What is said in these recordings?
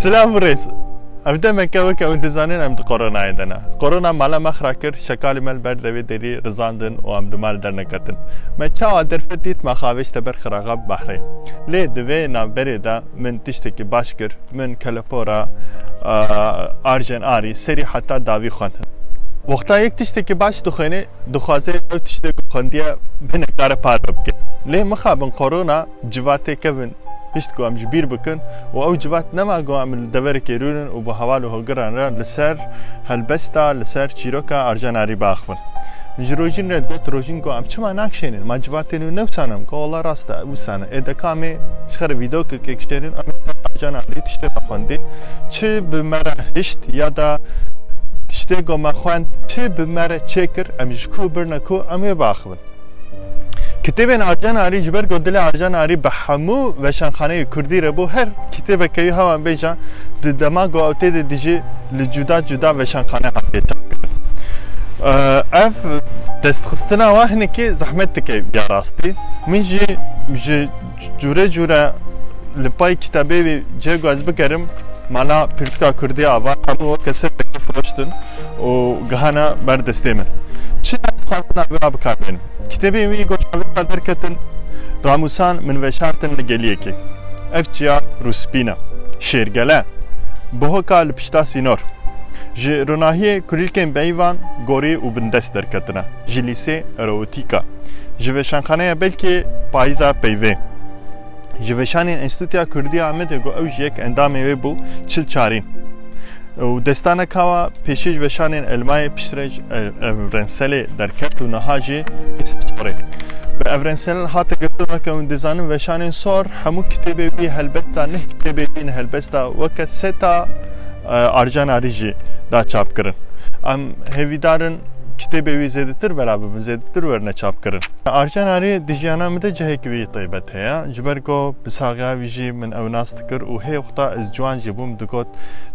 سلام رئيس ابدا مكاوك او دزانين ام كورونا عندنا كورونا مالا مخراكر شكال مال بردوي دري رزاندن و ام دمال درنكتن ما تشاو درفتيت ما خاوش تبر خراغب بحري لي دوي نابري دا من تشتكي باشكر من كاليفورا ارجن اري سري حتى داوي خان وقتا یک تشتكي باش دخانه دخازه او تشتكي خانديه بنكار پارب که لي مخابن كورونا جواتي كبن هشتكو ام جبير بكن و او جوات نما قو ام الدبر كيرون و بهوالو هقران لسر هالبستا لسر چيروكا ارجاناري باخفن مجروجين ردو تروجين قو ام چما ناكشينين ما جواتينو نوسانم قو والله راستا ابو سانه ادا كامي شخر فيديو كيكشترين ام ارجاناري تشتي بخوندي چه بمره هشت یا دا تشتي قو مخوان چه بمره چكر ام جكو برنكو ام باخفن كتابين ارجان اري جبر قدل ارجان اري بحمو وشانخانه كردي ربو هر كتابه كي هوان بيجا دماغ او تي ديجي لجودا جودا وشانخانه حقيقه اف دستخستنا واهنه كي زحمتك يا راستي من جي جوره لپای کتابه جه گاز بکرم مالا پرتکا کردی آوا همو کسی فروشتن و گهانا بردسته من چه از خواهدنا بیا بکار بینم کتابی وی گوشاوی قدر کتن راموسان من وشارتن لگلیه که افچیا روسپینا شیرگله بهوکا لپشتا سینور جی روناهی کلیلکن بیوان گوری و بندست در کتنا جلیسه اروتیکا جوشانخانه بلکه پاییزا پیوه جوشانین انستیتویا کردی آمده گو اوج یک اندامی وی بو چل چارین و دستانه کاوا پیشی جوشانین علمای پیشرج افرنسلی در کت و نهاجی پیسپوره و افرنسل هات گفتم که اون دزانین وشانین سور همو کتابی بی هلبستا نه کتابی بی نه هلبستا وکه ستا ارجان آریجی دا چاپ کرن ام هیویدارن كتابي وي زيادتر برابر زيادتر ورنا چاپ کرن ارجان اري دجيانا مده جهك وي طيبت هيا جبركو بساغا ويجي من او ناس تكر وهي وقتا از جوان جبوم دكوت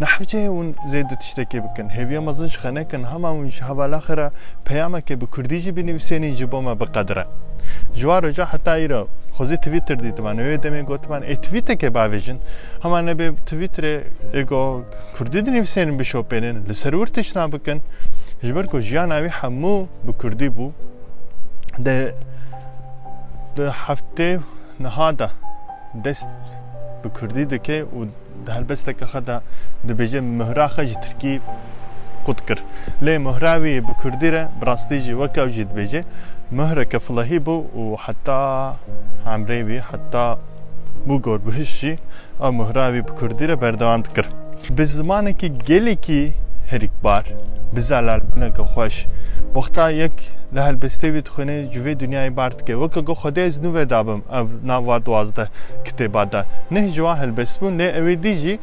نحوجه ون زيد تشتكي بكن هيويا مزنش خنكن هما ونش حوالا خرا بيامك بكرديجي بنويسيني جبوما بقدره جوارو جا حتى ايرو خوزي تويتر ديت من اوي دمي گوت من تويتر كي باويجن هما نبي تويتر ايگو كردي دنويسين بشوبينن لسرور تشنا بكن جبركو جيان اوي همو بكردي بو ده هفته نهادا دست بكردي دكي و ده هلبستك خدا ده بيجي مهرا خج تركي قدكر لي مهراوي بكردي را براستيجي وكاو جيد بيجي مهرة كفلاهي بو وحتى عمريوي حتى بو گور بهشي او مهراوي بكردي را بردوام تكر بزمانه كي گلي كي هريك بار بزالال بنك خوش وقتا يك لهالبستوي تخونه جوي دنياي بارد كي وكا گو خده از نوه دابم او ناوا دوازده كتابا دا نه جوا هالبستون نه اوي ديجي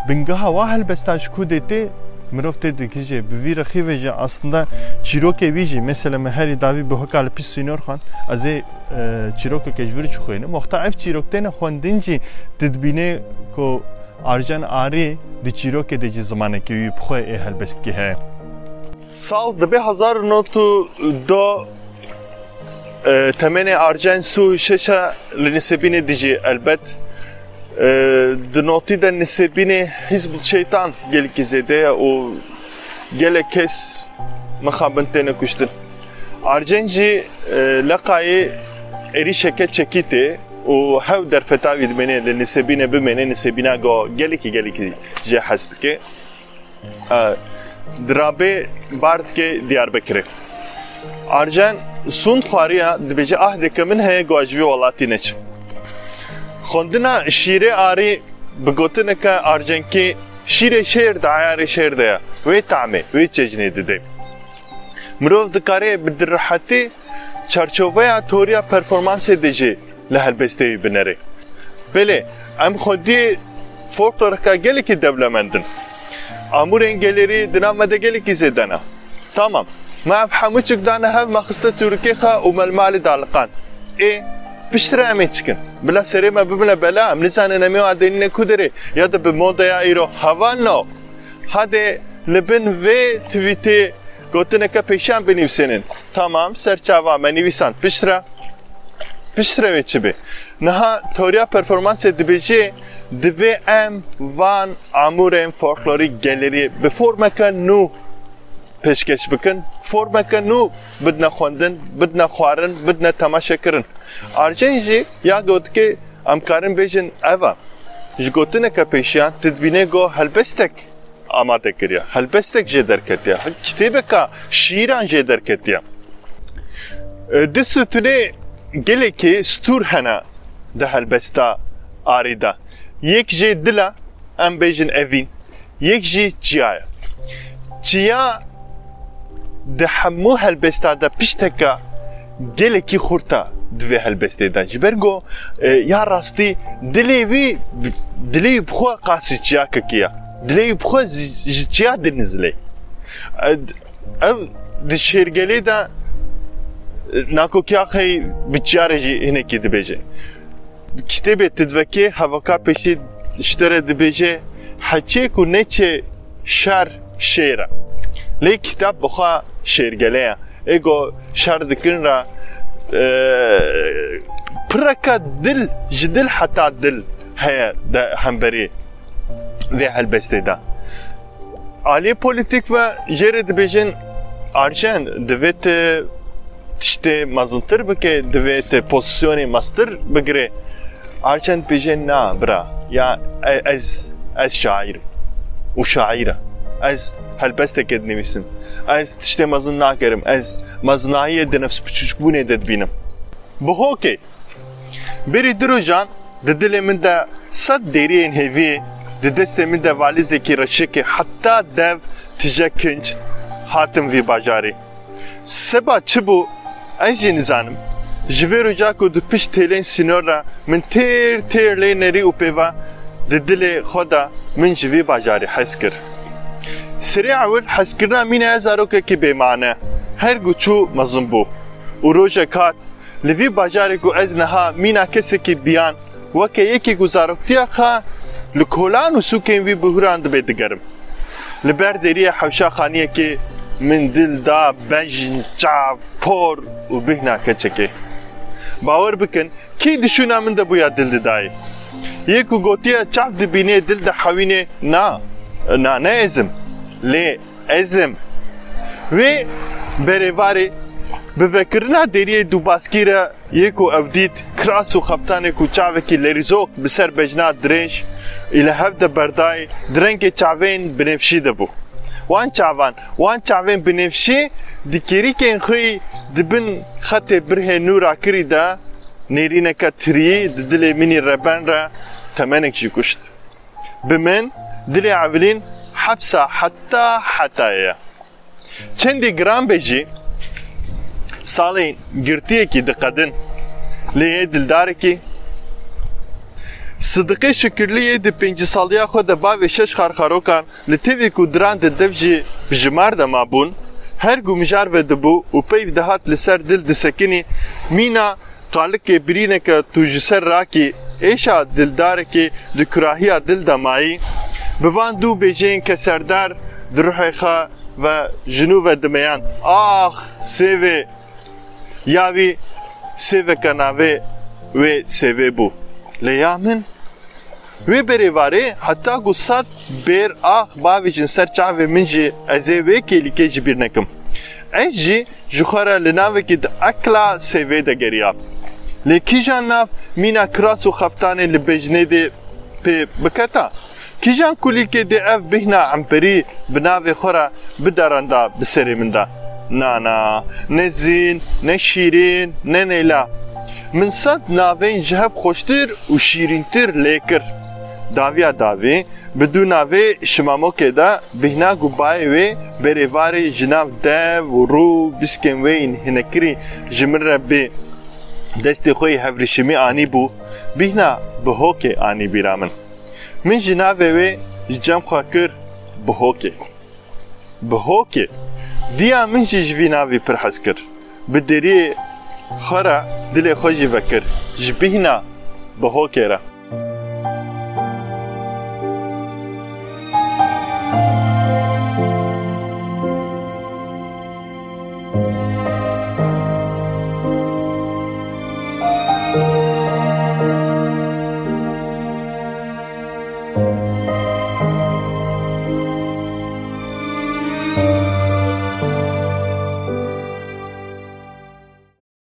بنگها وا هالبستاش كودتي مرofte dikije bi raxiveje aslında çiroke viji mesela meheri davi bu hakal pis sinor xan az çiroke kejviri çxoyne muxta ev çirokte ne xondinci tedbine ko arjan ari di çiroke de zamane ki yu bxoy e helbest ki he sal de 1902 temene arjan su şeşa lenisebine diji elbet دنوتی در نسبین حزب الشیطان گلی که زده و گلی کس مخابنتین کشتن ارجنجی لقای اری شکل چکیته و هاو در فتاوی دمنه لنسبین بمنه نسبینا گلی که جه هست که درابه بارد که دیار بکره ارجن سوند خواریا دبیجه عهد که من هی گواجوی ولاتی نچ خوندنا شیره آری بگوتنه که ارجنکی شیره شهر دعیار شهر دیا وی تعمه وی چجنه دیده مروف دکاره بدرحتی چارچوبه توریا پرفورمانس دیجی لهالبسته بنره بله ام خودی فولکلورکا گلی که دولمندن امور انگلیری دنامده گلی که زدنه تمام ما افهمو چک دانه هم مخسته ترکی خا و ملمال دالقان بشتري اميتشكن بلا سريما بلا بلا ملسان نميو عدنين كودري يا ده بمودا يا ايرو هوانو هذا لبن في تويتي قلتنا كبيشان بنيفسنن تمام سرچاوا منيفسان بشترا ويتشبه نها توريا پرفورمانس دبيجي دوی ام وان امورن فولکلوریک گالری به فرمک نو پیشکش بکن فرمک نو بدنا خواندن بدنا خوارن بدنا تماشا کرن ارجن جی یا گوت که امکارن بیجن اوا جگوتنه که پیشیان تدبینه گو هلبستک آماده کریا هلبستک جه درکتیا کتابه که شیران جه درکتیا دستونه گله که ستور هنه ده هلبستا آریدا یک جه دلا ام بیجن اوین یک جه جیای جیا ده همو هلبستا ده پشتکا گله کی خورتا دوی هلبسته ده جبرگو یا راستی دلی بخوا قاسی جیا کیا دلی بخوا جیا دنزلی او ده شیرگلی ده ناکو کیا خی بچاره جی هنه کی دبیجه کتابه تدوکی هواکا پیشی اشتره دبیجه حچه کو نچه شر شیره لی کتاب بخوا شیرگلیه ایگو شر دکن را پرکا دل جدل حتی دل هیا ده همبری ده هلبسته ده عالی پولیتیک و جره دبیجن آرژن دویت تشته مزنتر بکه دویت پوزیسیونی مستر بگره آرژن بیجن نه برا یا از شاعر و شاعره از هلبسته کد نویسم از تشته مزن نکرم از مزنایی ده نفس بچوچبونه دد بینم بهو که بری درو جان دل من ده صد دیری این هیوی دست من ده والیزه کی رشک حتی دو تجا کنج حاتم وی باجاری سبا چبو انجی نزانم جویرو جاکو دو پیش تیلین سینور را من تیر لینری او پیوا دل خدا من جوی باجاری حس کر سریع اول حس کرنا مین ازارو که بیمانه هر گوچو مزنبو و روژه کات لوی باجاری کو از نها مینا کسی که بیان وکه یکی گزارکتیا خواه لکولان و سوکین وی بهوران دو بیدگرم لبر دیریه حوشا خانیه که من دل دا بنجن چاو پور و بهنا کچکه باور بکن کی دشونا من دا بویا دل دای یکو گوتیا چاف دبینه دل دا حوینه نه ازم لی ازم وی بریواری بفکرنا دیریه دو باسکیره یکو اودید کراس و خفتانه کو چاوه کی لریزوک بسر بجنا درنش ایله هفته بردای درنگ چاوین بنفشی دبو وان چاوین بنفشی دیکری که انخوی دبن خط بره نورا کری دا نیرینه که تری دل منی ربان را تمنک جی کشت بمن دل اولین حبسه حتی چندی گرام بجی سالین گرتیه کی دقدن لیه دلداره کی صدقه شکرلیه دی 5 سالیا خود باوی 6 خارخاروکان لطیوی کو دران دی دفجی بجمار دا مابون هر گو مجار و دبو و پیو دهات لسر دل دسکنی مینا قالک که برینه که تو جسر راکی ایشا دلداره که دی کراهیا دل دا مایی بوان دو بیجین که سردار دروحی خواه و جنوب دمیان آخ سیوه یاوی سیوه کناوه و سیوه بو لیامن وی بریواره حتی گوسات بیر آخ باوی جن سر چاوه من جی ازی وی کلی که جبیر نکم این جی جخوره لناوه که ده اکلا سیوه ده گریا لیکی جان ناف مینا کراس و خفتانه لبجنه ده پی بکتا کی جان کلی که ده اف بهنا عمپری بناوه خوره بدارن دا بسری من دا نه زین نه شیرین نه نیلا من صد ناوین جهف خوشتر و شیرینتر لیکر داوی بدو ناوی شمامو که دا بهنا گوبای وی بریواری جناف ده و رو بسکن وی این هنکری جمر ربی دست خوی هفرشمی آنی بو بهنا بهوکه آنی بیرامن من جناف وی جم خاکر بهوکه دیا من جوی ناوی پر حس کر بدری خورا دل خوشی وکر جبهنا بهوکه را